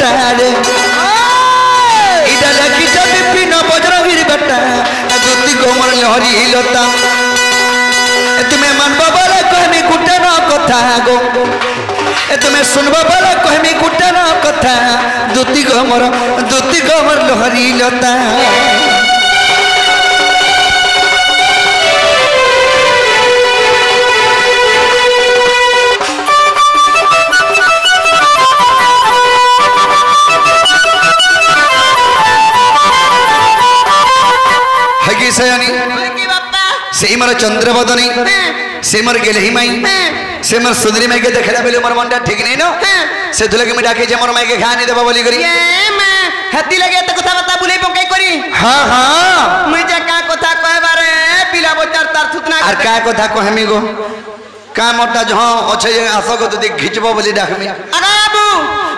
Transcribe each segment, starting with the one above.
बेटा रे इटा लगी जब पिन बजरंगीर बेटा ज्योति गोमर लहरी लता तुम्हें मनबा बोले कहमी गुटे न कथा गो तुम्हें सुनबा बोले कहमी गुटे न कथा ज्योति गोमर लहरी लता से मोर चंद्रबदनी से मोर गेलही माई से मोर सुंदरी माई के देखला बेले मोर मनटा ठीक नहीं न से दुला के मिटा के जे मोर माई के खानी देबा बोली करी ए मां हती लगे त कथा बता बुले पकई करी हां हां मुई जे का कथा कहे बारे पिला बचार तार थुतना और का कथा कहमी गो का मोटा जो अच्छे जे आसो को तो खिचबो बोली डाकमी अरे बाबू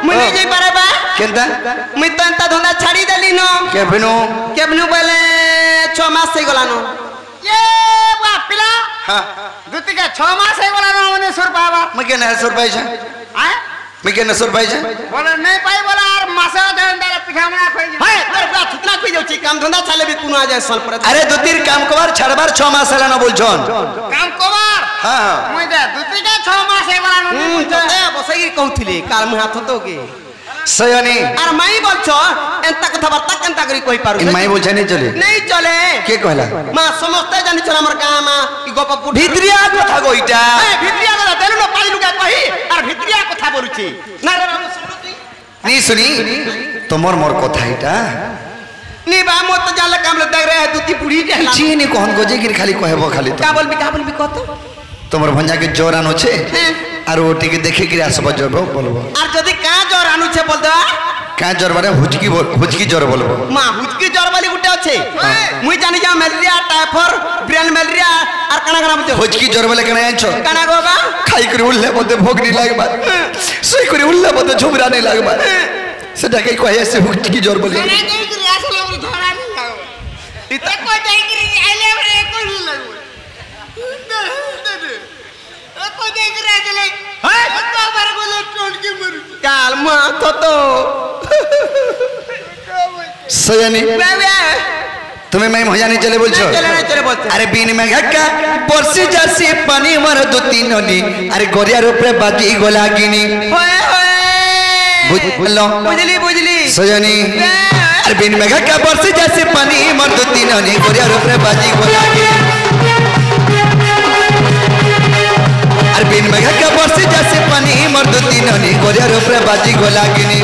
मुई नहीं जे पारे बा केनता मुई तो अंता धंदा छाड़ी देली न केबनु बोले 6 मास से गलानो ये बा पिला हां दुती के 6 मास से गलानो मने सुर पावा मैं के ना सुर पाई छ हैं मैं के ना सुर पाई छ बोले नहीं पाई बोला यार मासा धंदा पिठामना खोई है तोर बा थुतना खोई जाउची काम धंदा चले भी कुनु आ जाए सल पर अरे दुतीर काम कबार छड़बार 6 मास हला न बोल छन काम कबार हां मुई दे दुती के 6 मास से गलानो ते बसई कहउथिले काल मुई हाथ तो के सयानी आर माई बोलछो एंता कथा बार्ता केनता करी कहि पारु इन माई बोल छ नहीं चले के कहला मां समस्त जानि चला हमर काम ई गप भित्रिया कथा गोइटा ए भित्रिया कथा देलु न पाली लुगा कहि आर भित्रिया कथा बोलुची ना रे बाबू सुनुती नी सुनी तोमर मोर कथा इटा नी बा मत जाले काम ले देख रे दुती पुड़ी देला जी नी कहन गोजे गिर खाली कहबो खाली का बोलबी कत तोमर भंजा के जोरान होछे आर ओटी के देखे के आसब जब बोलबो आर जदी का जोर आनु छे बोल दो का जोर बारे हुचकी जोर बोलबो मां हुचकी जोर वाली गुटे আছে मुई जानि जा मलेरिया टाइफर ब्रेन मलेरिया आर कना बुझो हुचकी जोर बोले कना आछो कना गोबा खाई करे उल्ले मते भोग नी लागबा सोई करे उल्ले मते झुमरा नहीं लागबा सेटा के कहे से हुचकी जोर बोले कना के करे आसले हमर धरा नहीं लागो इता को जाई करे आइले हमरे को नहीं लागो को जाई करे आइले हां तो बार बोले टोट के मर काल मा तो सयानी तुम्हें मैं मजा नहीं चले बोल छो अरे बीन में घक्का परसी जासी पानी मार दो तीन नली अरे गोरिया रूपे बाजी गोला गिनी होए होए बुझली सयानी अरे बीन में घक्का परसी जासी पानी मार दो तीन नली गोरिया रूपे बाजी गोला गिनी अरे बीन में घक्का परसी जासी पानी मार दो तीन नली गोरिया रूपे बाजी गोला गिनी